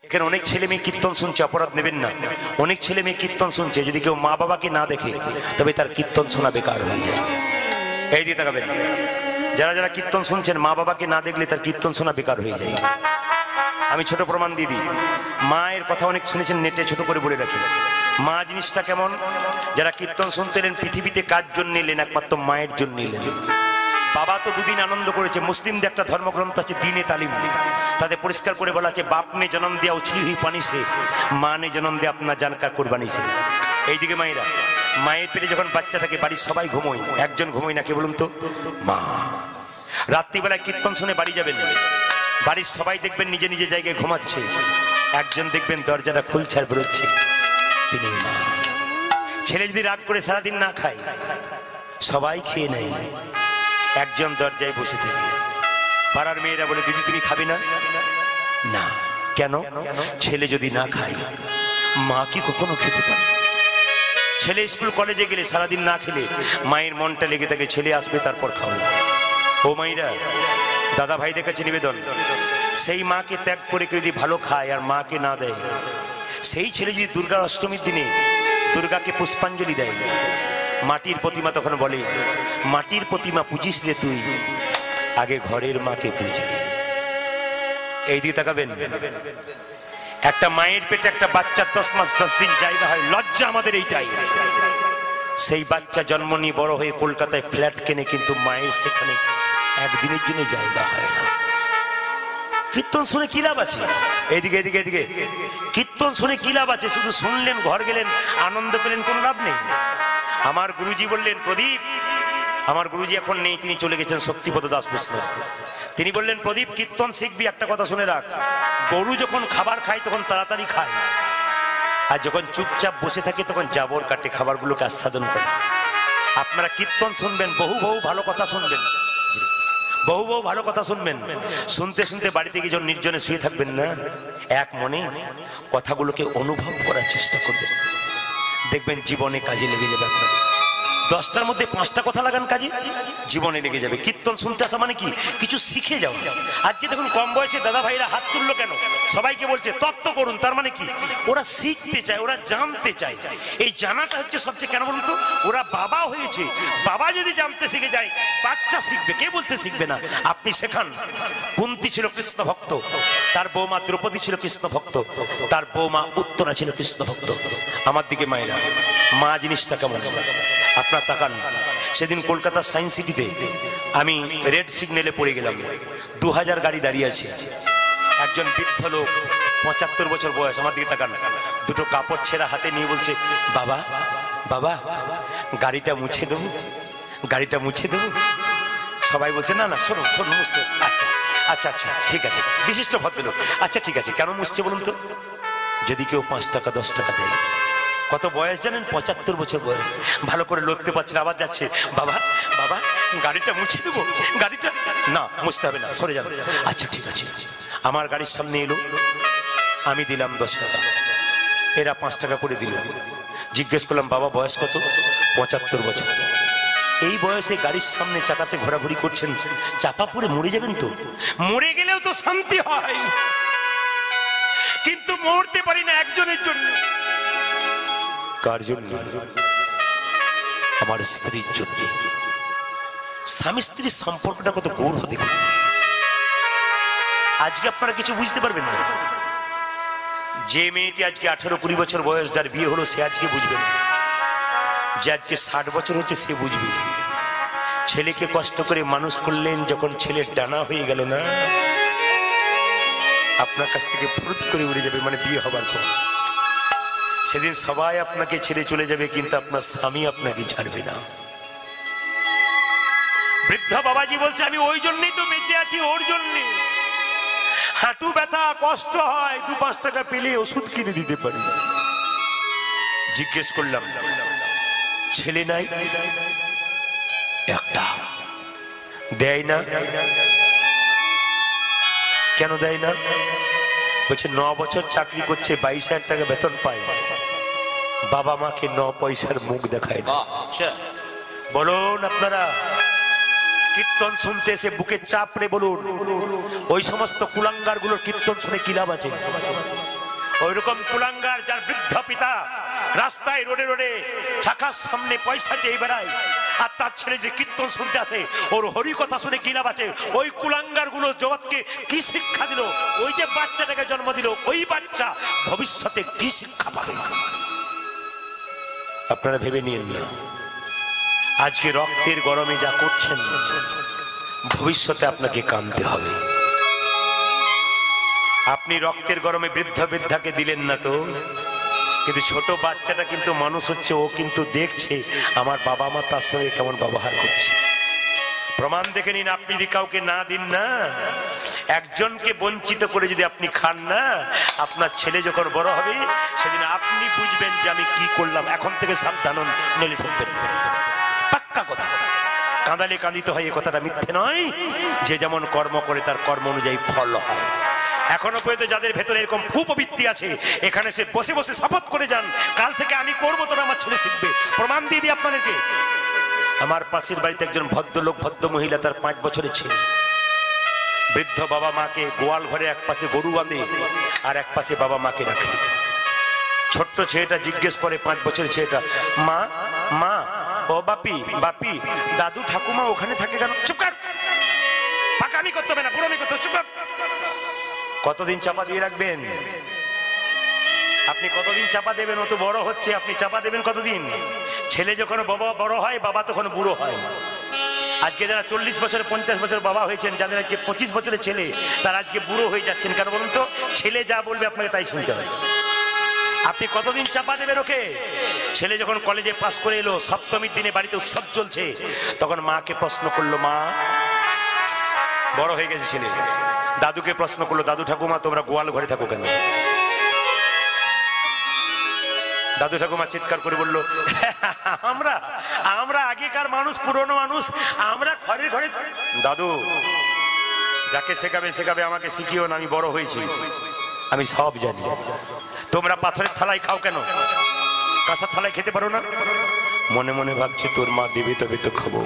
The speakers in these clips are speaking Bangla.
এখানে অনেক ছেলে মেয়ে কীর্তন শুনছে, অপরাধ নেবেন না। অনেক ছেলে মেয়ে কীর্তন শুনছে, যদি কেউ মা বাবাকে না দেখে তবে তার কীর্তন শোনা বেকার হয়ে যায়। এই দিয়ে তাকাবেন, যারা যারা কীর্তন শুনছেন মা বাবাকে না দেখলে তার কীর্তন শোনা বেকার হয়ে যায়। আমি ছোট প্রমাণ দিয়ে দিই। মায়ের কথা অনেক শুনেছেন, নেটে ছোট করে বলে রাখি। মা জিনিসটা কেমন? যারা কীর্তন শুনতে এলেন পৃথিবীতে কার জন্য এলেন? একমাত্র মায়ের জন্য এলেন। বাবা তো দুদিন আনন্দ করেছে। মুসলিমদের একটা ধর্মগ্রন্থ আছে দিনে তালিম, তাদের পরিষ্কার করে বলা আছে বাপ নে জন্ম দেয়া উছলি হুই পানি সে, মা নে জন্ম দেয়া আপনার জানকা কোরবানি সে। এইদিকে মায়েরা, মায়ের পেটে যখন বাচ্চা থাকে বাড়ির সবাই ঘুমোয়, একজন ঘুমোয় না, কে বলুন তো? মা। রাত্রিবেলায় কীর্তন শুনে বাড়ি যাবেন, বাড়ির সবাই দেখবেন নিজে নিজে জায়গায় ঘুমাচ্ছে, একজন দেখবেন দরজাটা খুলছে আর বেরোচ্ছে, তিনি মা। ছেলে যদি রাগ করে সারাদিন না খায়, সবাই খেয়ে নেয়, একজন দরজায় বসে থাকে। পাড়ার মেয়েরা বলে দিদি তুমি খাবে না? না। কেন? ছেলে যদি না খায় মা কি কখনো খেতে পারে? ছেলে স্কুল কলেজে গেলে সারাদিন না খেলে মায়ের মনটা লেগে থাকে, ছেলে আসবে তারপর খাবো। ও মাইরা, দাদা ভাইদের কাছে নিবেদন, সেই মাকে ত্যাগ করে কেউ যদি ভালো খায় আর মাকে না দেয়, সেই ছেলে যদি দুর্গা অষ্টমীর দিনে দুর্গাকে পুষ্পাঞ্জলি দেয়, মাটির প্রতিমা তখন বলে মাটির প্রতিমা পুজিসলে তুই আগে ঘরের মাকে পুজলি। এই দিকে তাকাবেন, একটা মায়ের পেটে একটা বাচ্চা 10 মাস 10 দিন জায়গা হয়, লজ্জা আমাদের এইটাই। সেই বাচ্চা জন্ম নিয়ে বড় হয়ে কলকাতায় ফ্ল্যাট কেনে, কিন্তু মায়ের সেখানে একদিনের জন্য জায়গা হয় না। কীর্তন শুনে কি লাভ আছে? এদিকে এদিকে এদিকে, কীর্তন শুনে কি লাভ আছে? শুধু শুনলেন, ঘর গেলেন, আনন্দ পেলেন, কোনো লাভ নেই। আমার গুরুজি বললেন, প্রদীপ, আমার গুরুজি এখন নেই, তিনি চলে গেছেন শক্তিপদ দাস বৈষ্ণব। তিনি বললেন, প্রদীপ কীর্তন শিখবি, একটা কথা শুনে রাখ, গরু যখন খাবার খায় তখন তাড়াতাড়ি খায়, আর যখন চুপচাপ বসে থাকে তখন জাবর কাটে, খাবারগুলোকে আস্বাদন করে। আপনারা কীর্তন শুনবেন, বহু বহু ভালো কথা শুনবেন, বহু বহু ভালো কথা শুনবেন, শুনতে শুনতে বাড়িতে গিয়ে যখন নির্জনে শুয়ে থাকবেন না, এক মনে কথাগুলোকে অনুভব করার চেষ্টা করবেন, দেখবেন জীবনে কাজে লেগে যাবে। আপনার 10টার মধ্যে 5টা কথা লাগান কাজে, জীবনে লেগে যাবে। কীর্তন শুনতে আসা মানে কি? কিছু শিখে যাও। আজকে দেখুন কম বয়সে দাদা ভাইরা হাত তুললো কেন? সবাইকে বলছে তত্ত্ব করুন, তার মানে কি? ওরা শিখতে চায়, ওরা জানতে চায়। এই জানাটা হচ্ছে সবচেয়ে, কেন বলুন তো? ওরা বাবা হয়েছে, বাবা যদি জানতে শিখে যায়, বাচ্চা শিখবে। কে বলছে শিখবে না? আপনি শেখান। কুন্তী ছিল কৃষ্ণ ভক্ত, তার বৌমা দ্রৌপদী ছিল কৃষ্ণ ভক্ত, তার বৌমা উত্তরা ছিল কৃষ্ণ ভক্ত। আমার দিকে মায়েরা, মা জিনিসটা কেমন আপনার তাকান। সেদিন কলকাতার সায়েন্স সিটিতে আমি রেড সিগন্যালে পড়ে গেলাম, 2000 গাড়ি দাঁড়িয়ে আছে, একজন বৃদ্ধ লোক 75 বছর বয়স, আমার দিকে তাকান, দুটো কাপড় ছেঁড়া হাতে নিয়ে বলছে, বাবা বাবা গাড়িটা মুছে দেবো, গাড়িটা মুছে দেবো। সবাই বলছে না না শোনো শোনো মুছতে। আচ্ছা আচ্ছা আচ্ছা ঠিক আছে, বিশিষ্ট ভদ্রলোক, আচ্ছা ঠিক আছে, কেন মুছছে বলুন তো? যদি কেউ 5 টাকা 10 টাকা দেয়। কত বয়স জানেন? 75 বছর বয়স, ভালো করে লড়তে পারছে না, আবার যাচ্ছে, বাবা বাবা গাড়িটা মুছে দেবো, গাড়িটা। না মুছতে হবে না, সরে যাবে। আচ্ছা ঠিক আছে। আমার গাড়ির সামনে এলো, আমি দিলাম 10 টাকা, এরা 5 টাকা করে দিল। জিজ্ঞেস করলাম, বাবা বয়স কত? 75 বছর। এই বয়সে গাড়ির সামনে চাকাতে ঘোরাঘুরি করছেন, চাপা পড়ে মরে যাবেন তো? মরে গেলেও তো শান্তি হয়, কিন্তু মরতে পারি না একজনের জন্য। কার জন্য? আমার স্ত্রীর জন্য। স্বামী স্ত্রীর সম্পর্কটা কত গৌরব দেখুন। আজকে আপনারা কিছু বুঝতে পারবেন না। যে মেয়েটি আজকে 18-20 বছর বয়স, যার বিয়ে হলো, সে আজকে বুঝবে না। যে আজকে 60 বছর হচ্ছে, সে বুঝবে। ছেলেকে কষ্ট করে মানুষ করলেন, যখন ছেলের ডানা হয়ে গেল না, আপনার কাছ থেকে ফুরুত করে উড়ে যাবে, মানে বিয়ে হবার পর সেদিন সবাই আপনাকে ছেড়ে চলে যাবে, কিন্তু আপনার স্বামী আপনাকে ছাড়বে না। বৃদ্ধ বাবাজি বলছে, আমি ওই জন্যই তো বেঁচে আছি, ওর জন্যে। হাঁটু ব্যথা, কষ্ট হয়, 2-5 টাকা পেলে ওষুধ কিনে দিতে পারি। জিজ্ঞেস করলাম, ছেলে নাই? একটা দেয় না। কেন দেয় না? বলছে 9 বছর চাকরি করছে, 22,000 টাকা বেতন পায়, বাবা মাকে 9 পয়সার মুখ দেখায় না। বলুন আপনারা, কীর্তন শুনতে এসে বুকে চাপড়ে বলুন, ওই সমস্ত কুলাঙ্গার গুলোর কীর্তন শুনে কি লাভ আছে? ওইরকম কুলাঙ্গার যার বৃদ্ধ পিতা রাস্তায় রোডে রোডে চাকার সামনে পয়সা চেয়ে বেড়ায়, আর তার ছেলে যে কীর্তন শুনতে আসে ওর হরি কথা শুনে কি লাভ আছে? ওই কুলাঙ্গার গুলো জগৎকে কি শিক্ষা দিল? ওই যে বাচ্চাটাকে জন্ম দিল, ওই বাচ্চা ভবিষ্যতে কি শিক্ষা পাবে? আপনারা ভেবে নিন না, আজকে রক্তের গরমে যা করছেন ভবিষ্যতে আপনাকে কাঁদতে হবে। আপনি রক্তের গরমে বৃদ্ধ বৃদ্ধাকে দিলেন না তো, কিন্তু ছোট বাচ্চাটা কিন্তু মানুষ হচ্ছে, ও কিন্তু দেখছে আমার বাবা মা তার সঙ্গে কেমন ব্যবহার করছে। প্রমাণ দেখে নিন। আপনি যদি কাউকে না দিন না, একজনকে বঞ্চিত করে যদি আপনি খান না, আপনার ছেলে যখন বড় হবে সেদিন আপনি বুঝবেন যে আমি কি করলাম। এখন থেকে সাবধান হন, নইলে ঠকবেন। পাক্কা কথা। কাঁদালে কাঁদিতে হয়, এ কথাটা মিথ্যে নয়। যে যেমন কর্ম করে তার কর্ম অনুযায়ী ফল হয়। এখনো পর্যন্ত যাদের ভেতরে এরকম কুপ্রবৃত্তি আছে, এখানে সে বসে বসে শপথ করে যান, কাল থেকে আমি করবো, তবে আমার ছেলে শিখবে। প্রমাণ দিয়ে দিই আপনাদেরকে। আমার পাশের বাড়িতে একজন ভদ্রলোক, ভদ্র মহিলা, তার 5 বছরের ছেলে। বৃদ্ধ বাবা মাকে গোয়াল ঘরে এক পাশে গরু বাঁধে আর এক পাশে বাবা মাকে রাখে। ছোট্ট ছেলেটা জিজ্ঞেস করে, 5 বছরের ছেলেটা, মা মা ও বাপি বাপি, দাদু ঠাকুমা ওখানে থাকে কেন? চুপ কর, পাকামি করতে হবে না, পুরোমি করতে হবে, চুপ কর। কতদিন চাপা দিয়ে রাখবেন? আপনি কতদিন চাপা দেবেন? ও তো বড় হচ্ছে, আপনি চাপা দেবেন কতদিন? ছেলে যখন বাবা বড় হয়, বাবা তখন বুড়ো হয়। আজকে যারা 40 বছর 50 বছর বাবা হয়েছেন, যাদের আজকে 25 বছরের ছেলে, তারা আজকে বুড়ো হয়ে যাচ্ছেন। কেন বলুন তো? ছেলে যা বলবে আপনাকে তাই শুনতে হবে। আপনি কতদিন চাপা দেবেন ওকে? ছেলে যখন কলেজে পাস করে এলো, সপ্তমীর দিনে বাড়িতে উৎসব চলছে, তখন মাকে প্রশ্ন করলো, মা, বড় হয়ে গেছে ছেলে, দাদুকে প্রশ্ন করলো, দাদু ঠাকুমা তোমরা গোয়াল ঘরে থাকো কেন? দাদু ঠাকুমা চিৎকার করে বললো, আমরা আমরা আগেকার মানুষ, পুরনো মানুষ, আমরা ঘরে ঘরে। দাদু, যাকে শেখাবে শেখাবে, আমাকে শিখিও না, আমি বড় হয়েছি, আমি সব জানি। তোমরা পাথরের থালায় খাও কেন? কাঁসার থালায় খেতে পারো না? মনে মনে ভাবছে তোর মা দেবে তবে তো খাবো,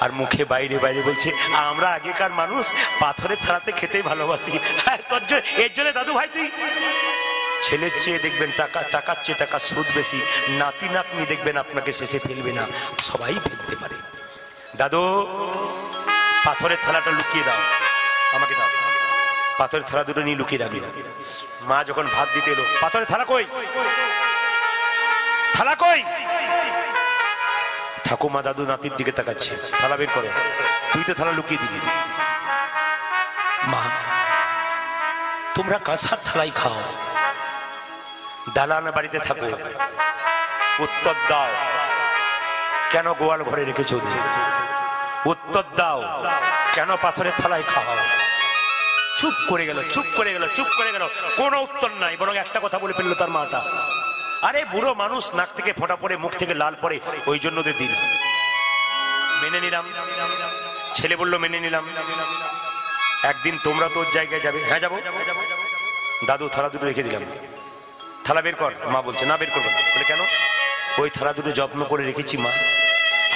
আর মুখে বাইরে বাইরে বলছে আমরা আগেকার মানুষ পাথরের থালাতে খেতেই ভালোবাসি। এর জন্য দাদু ভাই তুই। ছেলের চেয়ে দেখবেন টাকা, টাকার চেয়ে টাকা সুদ বেশি। নাতি নাতনি দেখবেন আপনাকে শেষে ফেলবে না, সবাই ফেলতে পারে। দাদু, পাথরের থালাটা লুকিয়ে দাও, আমাকে দাও। পাথরের থালা দুটো নিয়ে লুকিয়ে রাখি। মা যখন ভাত দিতে এলো, পাথরের থালা কই, থালা কই? ঠাকুমা দাদু নাতির দিকে তাকাচ্ছে, থালা বের করো। তুই তো থালা লুকিয়ে দিবি। মা, তোমরা কাঁসার থালাই খাও, দালান বাড়িতে থাকো, উত্তর দাও কেন গোয়াল ঘরে রেখেছো? উত্তর দাও কেন পাথরের থালায় খাও? চুপ করে গেল, চুপ করে গেল, চুপ করে গেল, কোনো উত্তর নাই। বরং একটা কথা বলে ফেললো তার মাটা, আরে বুড়ো মানুষ, নাক থেকে ফোঁটা পড়ে, মুখ থেকে লাল পড়ে, ওই জন্য দিন। মেনে নিলাম। ছেলে বললো মেনে নিলাম। একদিন তোমরা তোর জায়গায় যাবে। হ্যাঁ যাবো। দাদু, থালা দুটো রেখে দিলাম, থালা বের কর। মা বলছে না, বের করবো না। বলে কেন? ওই থালা দুটো যত্ন করে রেখেছি মা,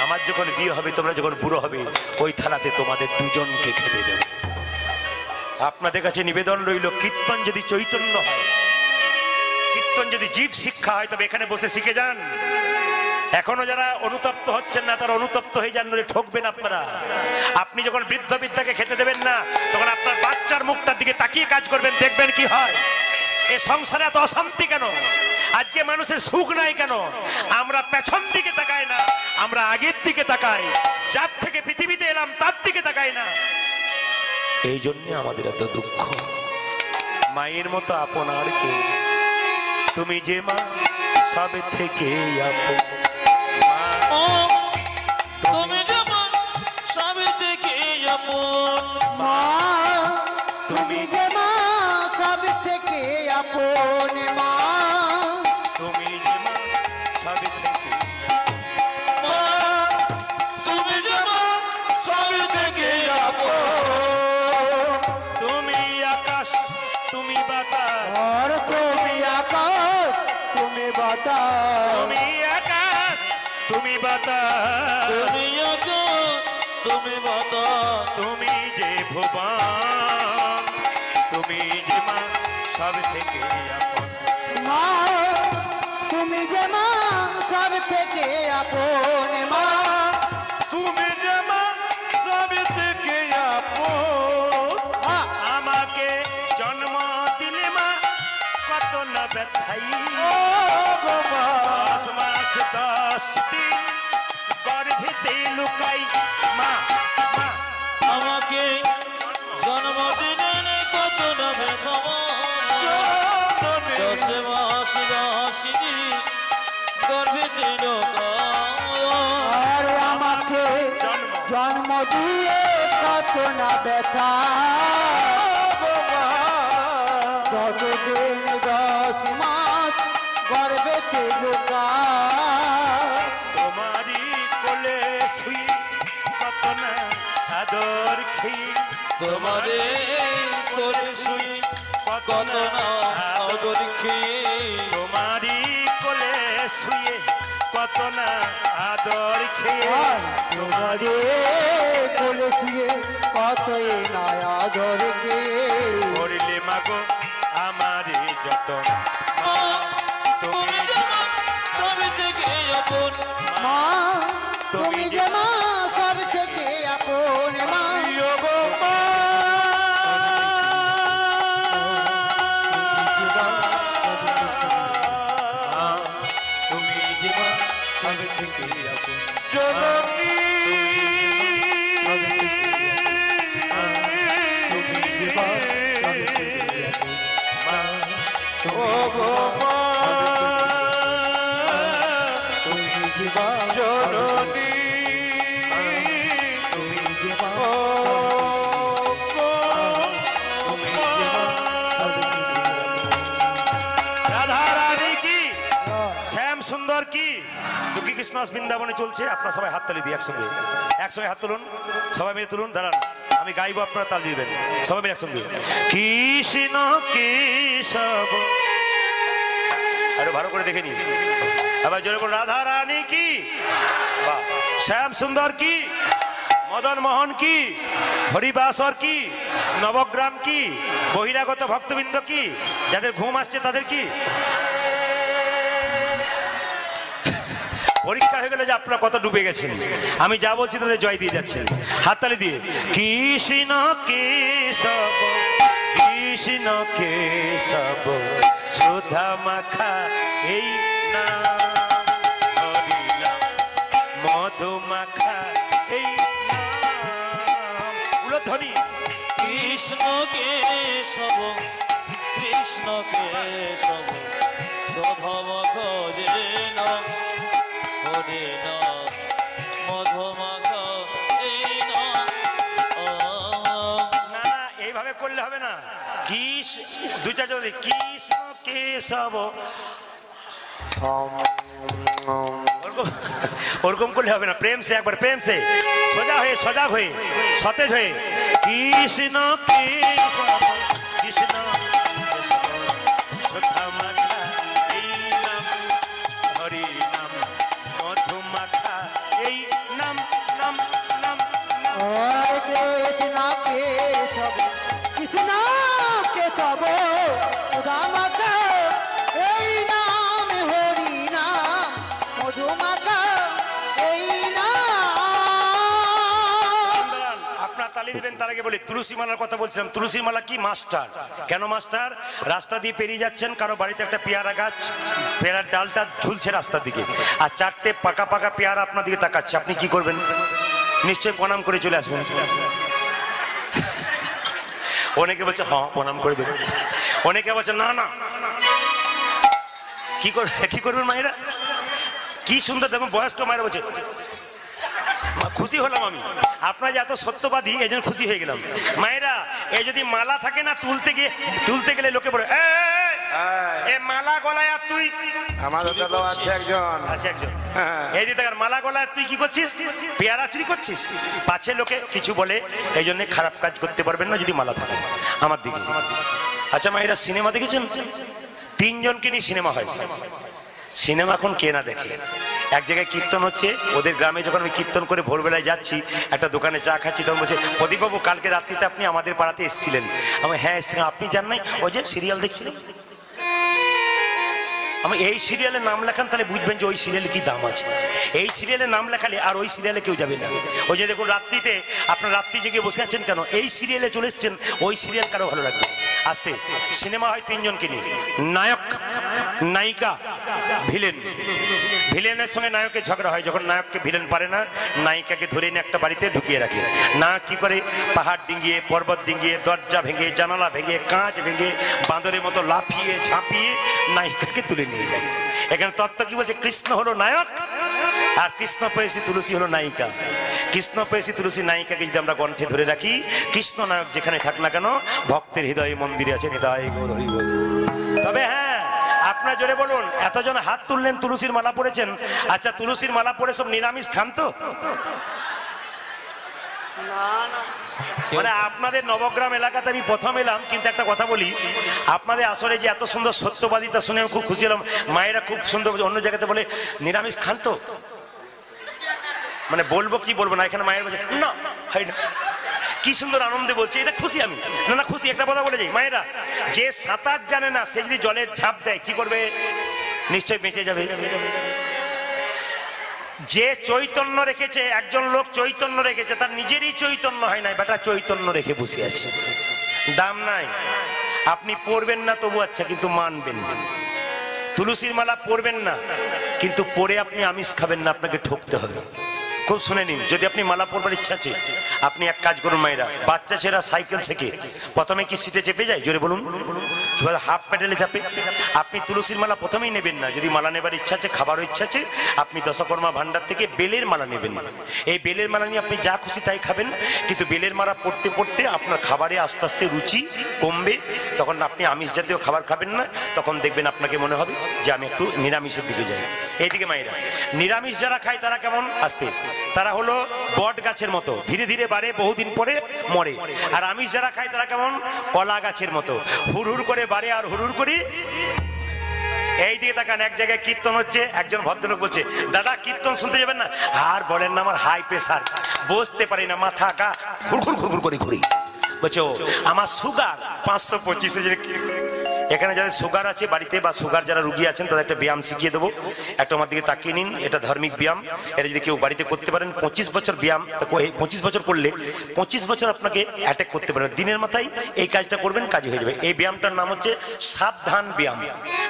আমার যখন বিয়ে হবে, তোমরা যখন বুড়ো হবে, ওই থালাতে তোমাদের দুজনকে খেতে দেব। আপনাদের কাছে নিবেদন রইল, কীর্তন যদি চৈতন্য হয়, কীর্তন যদি জীব শিক্ষা হয়, তবে এখানে বসে শিখে যান। এখনো যারা অনুতপ্ত হচ্ছেন না, তারা অনুতপ্ত হয়ে যান, নইলে ঠকবেন আপনারা। আপনি যখন বৃদ্ধ বৃদ্ধাকে খেতে দেবেন না, তখন আপনার বাচ্চার মুখটার দিকে তাকিয়ে কাজ করবেন, দেখবেন কি হয়। এ সংসারে এত অশান্তি কেন? আজকে মানুষের সুখ নাই কেন? আমরা পেছন দিকে তাকাই না, আমরা আগের দিকে তাকাই। যার থেকে পৃথিবীতে এলাম তার দিকে তাকাই না। এই জন্য আমাদের এত দুঃখ। মায়ের মতো আপন আর কেউ, তুমি যে মা সব থেকে আপন, তুমি যে মা সব থেকে আপন, মা তুমি যে মা সব থেকে আপন, মা তুমি যে মা সব থেকে, মা তুমি যে মা সব থেকে আপন, তুমি আকাশ তুমি বাতাস, আর তুমি আকাশ তুমি বাতাস, তুমি আকাশ তুমি বাতাস, তুমি আকাশ তুমি বাতাস, তুমি যে ভুবন, তুমি যে মা সব থেকে আপন। মা তুমি যে মা সব থেকে আপন মা তুমি যে মা সব থেকে আপন। আমাকে জন্ম দিলে মা কত না ব্যথাই, ও গো মা, 10 মাস 10 দিন গর্ভেতে লুকাই। মা মা আমাকে জন্ম দিলেন কত না বেদনা, 10 মাস 10 দিন গর্ভেতে ঢোকায়। আর আমাকে জন্ম দিয়ে কত না ব্যথা, যতদিন 10 মাস গর্ভেতে লুকা তোমারই কোলে শুই কত না আদর খেয়ে, তোমারে করে শুই কত কত না না আদর, আদর খেয়ে। তোমারই কোলে শুয়ে কত না আদর খেয়ে, তোমারে কোলে শুয়ে কতই না আদর কে করলে মাগো আমারে যতন। মা, তুমি যে মা সব থেকে আপন। মা তুমি যে মা সব থেকে আপন মা ও গো মা, তুমি জীবন সব থেকে আপন। জননী তুমি জীবন ও গো মা, তুমি জীবন জননী তুমি জীবন ও গো মা। রাধা রানী কি, শ্যাম সুন্দর কি, দুঃখী কৃষ্ণাস বৃন্দাবনে চলছে। আপনারা সবাই হাত তালি দিই একসঙ্গে, একসঙ্গে হাত তুলুন, সবাই মিলে তুলুন। দাঁড়ান আমি গাইবো, আপনারা তাল দিবেন সবাই মিলে একসঙ্গে। কৃষ্ণ কেশব, আরো ভালো করে দেখে নি, আবার জোরে করে রাধা রানী কি, বাহ, শ্যাম সুন্দর কি, মদন মোহন কি, হরিবাসর কি, নবগ্রাম কি, বহিরাগত ভক্তবৃন্দ কি, যাদের ঘুম আসছে তাদের কি, পরীক্ষা হয়ে গেলে যে আপনারা কত ডুবে গেছেন, আমি যা বলছি তাদের জয় দিয়ে যাচ্ছেন হাততালি দিয়ে। কৃষ্ণ কেশব, কৃষ্ণ কেশব, সুধা মাখা এই নাম, হরি নাম, মধু মাখা এই নাম, উলধ্বনি। কৃষ্ণ কেশব, কৃষ্ণ কেশব, শোভম খোজে না হরে না মধুমাখ এই না। না না এইভাবে করলে হবে না, কৃষ দু চার জন কৃষ্ণ কেশব, ওরকম ওরকম করলে হবে না, প্রেম সে একবার, প্রেম সে সোজা হয়ে, সজাগ হয়ে, সতেজ হয়ে, কৃষ্ণ কেশব, কৃষ্ণ কেশব, সুধা মাখা এই নাম, হরি নাম, মধু মাখা এই নাম, নাম নাম নাম। কৃষ্ণ কেশব, কৃষ্ণ কেশব, সুধা মাখা এই নাম, হরি নাম, মধু মাখা এই নাম। দাঁড়ান, আপনার তালি দিবেন তার আগে বলি, তুলসী মালার কথা বলছিলাম। তুলসী মালা কি মাস্টার, কেন মাস্টার? রাস্তা দিয়ে পেরিয়ে যাচ্ছেন, কারো বাড়িতে একটা পেয়ারা গাছ, পেয়ারার ডালটা ঝুলছে রাস্তার দিকে, আর 4টে পাকা পাকা পেয়ারা আপনার দিকে তাকাচ্ছে, আপনি কি করবেন? নিশ্চয়ই প্রণাম করে চলে আসবেন। অনেকে বলছে হ্যাঁ প্রণাম করে দেবেন, অনেকে বলছে না না। কি করবেন মায়েরা? কি সুন্দর দেখুন, বয়স্ক মায়েরা বলছে, খুশি হলাম আমি, আপনারা যে এত সত্যবাদী এই জন্য খুশি হয়ে গেলাম। মায়েরা, এই যদি মালা থাকে না, তুলতে গেলে লোকে বলে এ মালা গলায়, আর তুই আমাদের দাদা আছে একজন। আছে একজন, এই যে দেখার মালা গলায় তুই কি করছিস? পেয়ারা চুরি করছিস। পাছে লোকে কিছু বলে, এই জন্য খারাপ কাজ করতে পারবেন না যদি মালা থাকে। আমার দিকে আচ্ছা মায়েরা, সিনেমা দেখেছেন? 3 জনকে নিয়ে সিনেমা হয়। সিনেমা এখন কে না দেখে? এক জায়গায় কীর্তন হচ্ছে, ওদের গ্রামে যখন আমি কীর্তন করে ভোরবেলায় যাচ্ছি, একটা দোকানে চা খাচ্ছি, তখন বলছে, প্রদীপবাবু কালকে রাত্রিতে আপনি আমাদের পাড়াতে এসেছিলেন। আমি হ্যাঁ এসেছিলাম। আপনি জান নাই? ওই যে সিরিয়াল দেখছিলেন। আমি এই সিরিয়ালে নাম লেখান, তাহলে বুঝবেন যে ওই সিরিয়ালে কি দাম আছে। এই সিরিয়ালে নাম লেখালে আর ওই সিরিয়ালে কেউ যাবে না। ওই যে দেখুন রাত্রিতে আপনার রাত্রি জেগে বসে আছেন কেন, এই সিরিয়ালে চলে এসছেন, ওই সিরিয়াল কারো ভালো লাগবে। আসতে সিনেমা হয় তিনজনকে নিয়ে, নায়ক, নায়িকা, ভিলেন। ভিলেনের সঙ্গে নায়কের ঝগড়া হয়, যখন নায়ককে ভিলেন পারে না, নায়িকাকে ধরে এনে একটা বাড়িতে ঢুকিয়ে রাখে। নায়ক কি করে, পাহাড় ডিঙ্গিয়ে, পর্বত ডিঙ্গিয়ে, দরজা ভেঙে, জানালা ভেঙে, কাঁচ ভেঙে, বাঁদরের মতো লাফিয়ে ঝাঁপিয়ে নায়িকাকে তুলে নিয়ে যায়। এখানে তত্ত্ব কি বলছে, কৃষ্ণ হলো নায়ক আর কৃষ্ণ পেয়েছি তুলসী হলো নায়িকা। কৃষ্ণ পেয়েছি তুলসী নায়িকাকে যদি আমরা কণ্ঠে ধরে রাখি, কৃষ্ণ নায়ক যেখানে থাক না কেন, ভক্তের হৃদয়ে মন্দিরে আছে নিতাই গৌর হরি বল। তবে হ্যাঁ, আপনার জোরে বলুন, এতজন হাত তুললেন, তুলসীর মালা পড়েছেন। আচ্ছা, তুলসীর মালা পরে সব নিরামিষ খান তো? মানে আপনাদের নবগ্রাম এলাকাতে আমি প্রথম এলাম, কিন্তু একটা কথা বলি, আপনাদের আসলে যে এত সুন্দর সত্যবাদিতা শুনে আমি খুব খুশি হলাম। মায়েরা খুব সুন্দর, অন্য জায়গাতে বলে নিরামিষ খান তো, মানে বলবো কি বলবো না, এখানে মায়ের বলছে না হয় না। কি সুন্দর আনন্দে বলছে, এটা খুশি আমি। না না খুশি, একটা কথা বলে যাই, মায়েরা, যে সাঁতার জানে না সে যদি জলের ঝাঁপ দেয় কি করবে? নিশ্চয় বেঁচে যাবে। যে চৈতন্য রেখেছে, একজন লোক চৈতন্য রেখেছে, তার নিজেরই চৈতন্য হয় নাই, বেটা চৈতন্য রেখে বসে আছে, দাম নাই। আপনি পড়বেন না তবু আচ্ছা, কিন্তু মানবেন। তুলসীর মালা পরবেন না, কিন্তু পরে আপনি আমিষ খাবেন না, আপনাকে ঠকতে হবে। খুব শুনে নিন, যদি আপনি মালা পরবার ইচ্ছা আছে, আপনি এক কাজ করুন মায়েরা, বাচ্চা ছেলেরা সাইকেল শেখে, প্রথমে কি সিটে চেপে যায়? জোরে বলুন। হাফ প্যাডেলে চাপে। আপনি তুলসীর মালা প্রথমেই নেবেন না। যদি মালা নেবার ইচ্ছা আছে, খাবারও ইচ্ছা আছে, আপনি দশকর্মা ভান্ডার থেকে বেলের মালা নেবেন। এই বেলের মালা নিয়ে আপনি যা খুশি তাই খাবেন, কিন্তু বেলের মালা পড়তে পড়তে আপনার খাবারে আস্তে আস্তে রুচি কমবে, তখন আপনি আমিষ জাতীয় খাবার খাবেন না, তখন দেখবেন আপনাকে মনে হবে যে আমি একটু নিরামিষের দিকে যাই। এইদিকে মায়েরা, নিরামিষ যারা খায় তারা কেমন? আস্তে, তারা হলো বট গাছের মতো, ধীরে ধীরে বাড়ে, বহুদিন পরে মরে। আর আমিষ যারা খায় তারা কেমন? কলা গাছের মতো, হুড় করে বাড়ে আর হুড় করে। এই দিকে তাকান, এক জায়গায় কীর্তন হচ্ছে, একজন ভদ্রলোক বলছে, দাদা কীর্তন শুনতে যাবেন না? আর বলেন না, আমার হাই প্রেসার, বসতে পারি না, মাথা কা ঘুরঘুর করে ঘুরি। বলছো আমার সুগার 525। এখানে যাদের সুগার আছে বাড়িতে, বা সুগার যারা রুগী আছেন, তাদের একটা ব্যায়াম শিখিয়ে দেবো। একটা আমার দিকে তাকিয়ে নিন, এটা ধার্মিক ব্যায়াম। এটা যদি কেউ বাড়িতে করতে পারেন, 25 বছর ব্যায়াম, 25 বছর করলে 25 বছর আপনাকে অ্যাটাক করতে পারেন। দিনের মাথায় এই কাজটা করবেন, কাজ হয়ে যাবে। এই ব্যায়ামটার নাম হচ্ছে সাবধান ব্যায়াম।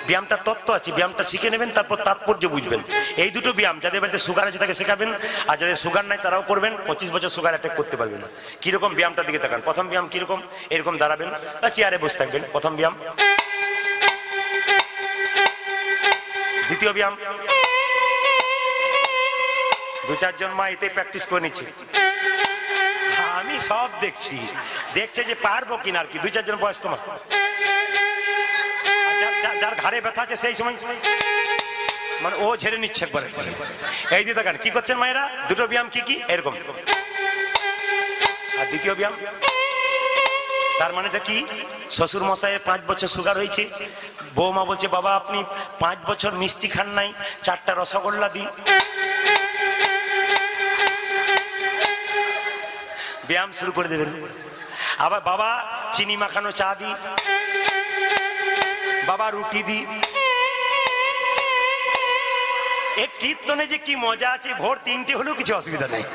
ব্যায়ামটা তত্ত্ব আছে, ব্যায়ামটা শিখে নেবেন, তারপর তাৎপর্য বুঝবেন। এই দুটো ব্যায়াম যাদের বাড়িতে সুগার আছে তাকে শেখাবেন, আর যাদের সুগার নাই তারাও করবেন। 25 বছর সুগার অ্যাটাক করতে পারবে না। কিরকম ব্যায়ামটার দিকে তাকান। প্রথম ব্যায়াম কিরকম? এরকম দাঁড়াবেন বা চেয়ারে বসে থাকবেন, প্রথম ব্যায়াম। দ্বিতীয় ব্যায়াম, 2-4 জন মা এতে প্র্যাকটিস করে নিচ্ছে, আমি সব দেখছি, দেখছে যে পারবো কিনা আর কি। 2-4 জন বয়স্ক মা, যার ঘাড়ে ব্যথা আছে সেই সময় মানে ও ঝেড়ে নিচ্ছে একবারে। এই দিয়ে দেখেন কি করছেন মায়েরা। দুটো ব্যায়াম কি কি? এরকম। আর দ্বিতীয় ব্যায়াম, তার মানেটা কি? শ্বশুর মশাইয়ের 5 বছর সুগার হয়েছে, বৌমা বলছে বাবা আপনি 5 বছর মিষ্টি খান নাই, 4টা রসগোল্লা দিই। ব্যায়াম শুরু করে দেবেন। আবার বাবা চিনি মাখানো চা দিই, বাবা রুটি দিই। এই কীর্তনে যে কি মজা আছে, ভোর 3টে হলেও কিছু অসুবিধা নেই।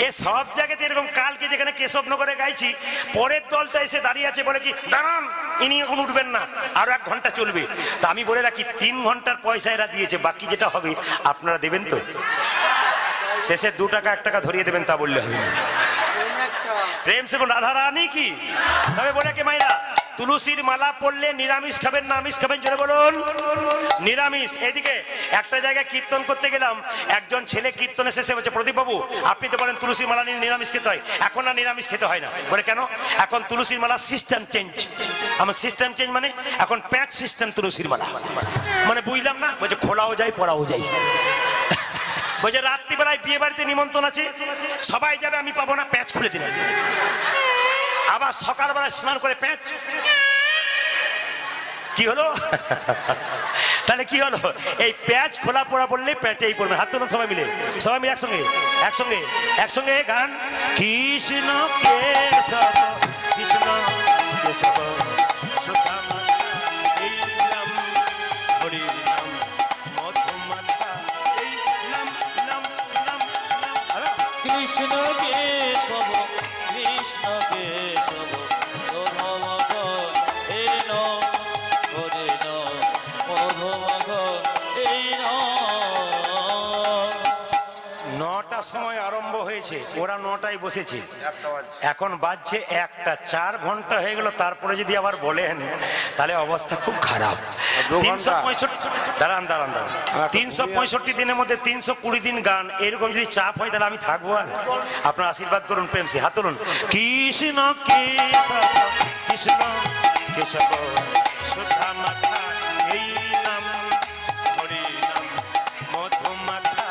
এ সব জায়গাতে এরকম। কালকে যেখানে কেশবনগরে গাইছি, পরের দলটা এসে দাঁড়িয়ে আছে, বলে কি দাঁড়ান, ইনি এখন উঠবেন না, আরো 1 ঘন্টা চলবে। তা আমি বলে রাখি 3 ঘন্টার পয়সা এরা দিয়েছে, বাকি যেটা হবে আপনারা দেবেন তো? শেষে 2 টাকা 1 টাকা ধরিয়ে দেবেন, তা বললে হবে না। প্রেম সে রাধা রানী কি। তবে বলে কে মাইরা, তুলসীর মালা পড়লে নিরামিষ খাবেন না আমিষ খাবেন? জোরে বলুন, নিরামিষ। এদিকে একটা জায়গায় কীর্তন করতে গেলাম, একজন ছেলে কীর্তনে শেষে বলছে, প্রদীপ বাবু আপনি তো বলেন তুলসীর মালা নিয়ে নিরামিষ খেতে হয়, এখন আর নিরামিষ খেতে হয় না। বলে কেন? এখন তুলসীর মালা সিস্টেম চেঞ্জ। আমার সিস্টেম চেঞ্জ মানে এখন প্যাচ সিস্টেম তুলসীর মালা। মানে বুঝলাম না। বলছে খোলাও যায় পড়াও যায়। বলছে রাত্রিবেলায় বিয়ে বাড়িতে নিমন্ত্রণ আছে, সবাই যাবে, আমি পাবো না, প্যাচ খুলে দিলাম। আবার সকালবেলায় স্নান করে প্যাচ, কি হলো? তাহলে কি হলো? এই প্যাচ খোলা পড়া বললে প্যাচেই পড়বে। হাত তুলুন সবাই মিলে, সবাই মিলে একসঙ্গে একসঙ্গে একসঙ্গে গান। কৃষ্ণ কেশব কৃষ্ণ কেশব সুধামা এই নাম হরি নাম মধুমাতা এই নাম নাম নাম নাম। কৃষ্ণ কেশব কৃষ্ণ কেশব শোভমগ এই নাম হরি নাম মধুমগ এই নাম। 9টার সময় আরম্ভ হয়েছে, ওরা 9টায় বসেছে, এখন বাজছে 1টা। 4 ঘন্টা হয়ে গেল, তারপরে যদি আবার বলেন তাহলে অবস্থা খুব খারাপ। 365 দাঁড়ান দাঁড়ান দাঁড়ান 365 দিনের মধ্যে 320 দিন গান, এরকম যদি চাপ হয় তাহলে আমি থাকবো? আর আপনার আশীর্বাদ করুন প্রেম সে, হাত তুলুন। কৃষ্ণ কেশব কৃষ্ণ কেশব সুধা মাথা এই নাম হরি নাম মধুমাথা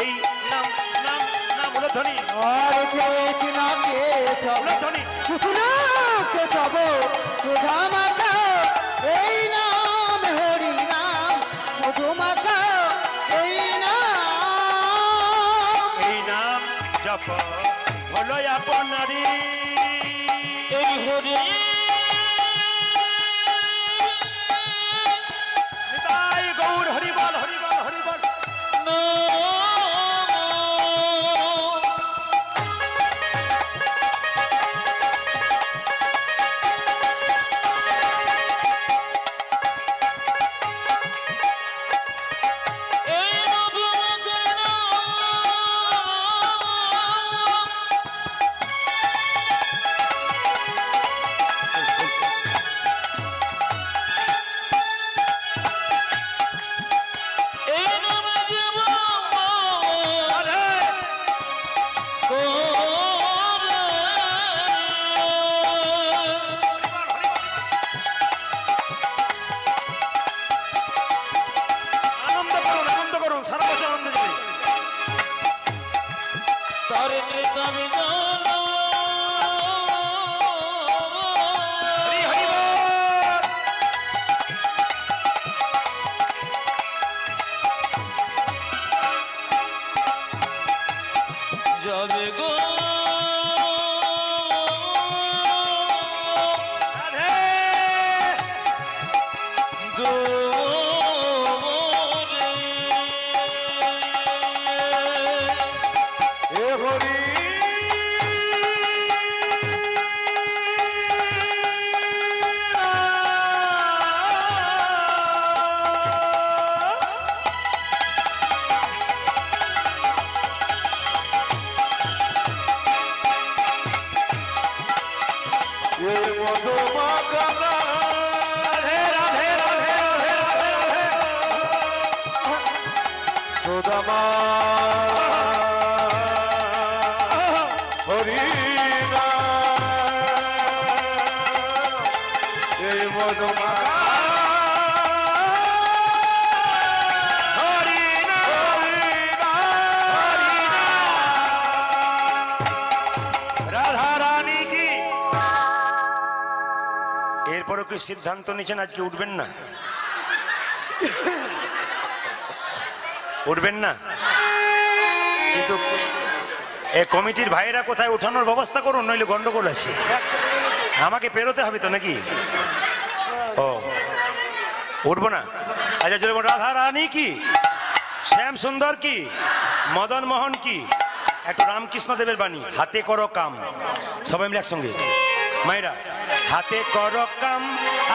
এই নাম নাম নাম। বলে ধ্বনি হরে কৃষ্ণ কেশব বলে ধ্বনি। কৃষ্ণ কেশব সুধা মাতা এই নাম হরি নাম মধুমাতা এই নাম। এই নাম জপ হলো আপনারি এই হরি নিতাই গৌর হরি বল হরি বল হরি বল। আনন্দ করুন সারা বছর আনন্দ যাবে। তারে কৃতমি জানো হরি হরি বল। যাবে গো রাধে গৌরে এ হরি এ মধুমাখনা রাধে রাধে রাধে রাধে রাধে রাধে। সুদামা হরি এই মধুমা হরি নাম হরি নাম। রাধা রানী কি। এরপরও কি সিদ্ধান্ত নিয়েছেন আজকে উঠবেন না? উঠবেন না? কিন্তু এ কমিটির ভাইয়েরা কোথায় উঠানোর ব্যবস্থা করুন, নইলে গন্ডগোল আছে। আমাকে পেরোতে হবে তো নাকি? ও উঠবো না? আচ্ছা চলে রাধা রানী কি, শ্যাম সুন্দর কি, মদন মোহন কি, একটু রামকৃষ্ণ দেবের বাণী। হাতে করো কাম, সবাই মিলে একসঙ্গে মায়েরা। হাতে করো কাম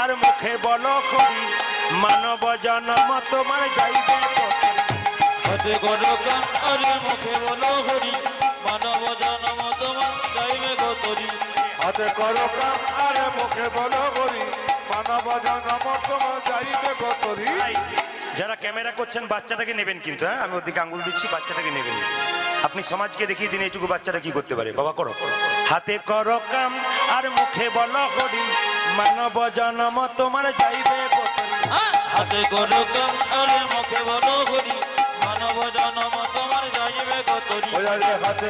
আর মুখে বলো করি, মানব জন্ম তোমার যাইবে পথে। হাতে করো কাম আরে মুখে বলো হরি মানব জন্ম তোমার যাইবে গতরি। হাতে করো কাম আরে মুখে বলো করি, মানব জন্ম তোমার যাইবে গতরি। ভাই, যারা ক্যামেরা করছেন বাচ্চাটাকে নেবেন কিন্তু, হ্যাঁ আমি ওদিকে আঙ্গুল দিচ্ছি, বাচ্চাটাকে নেবেন। আপনি সমাজকে দেখিয়ে দিন এইটুকু বাচ্চারা কি করতে পারে। বাবা করো। হাতে করো কাম আর মুখে বলো করি, মানব জন্ম তোমার যাইবে পথে। হাতে করো কাম আরে মুখে বলো হরি মানব জন্ম তোমার যাইবে গতরি। হাতে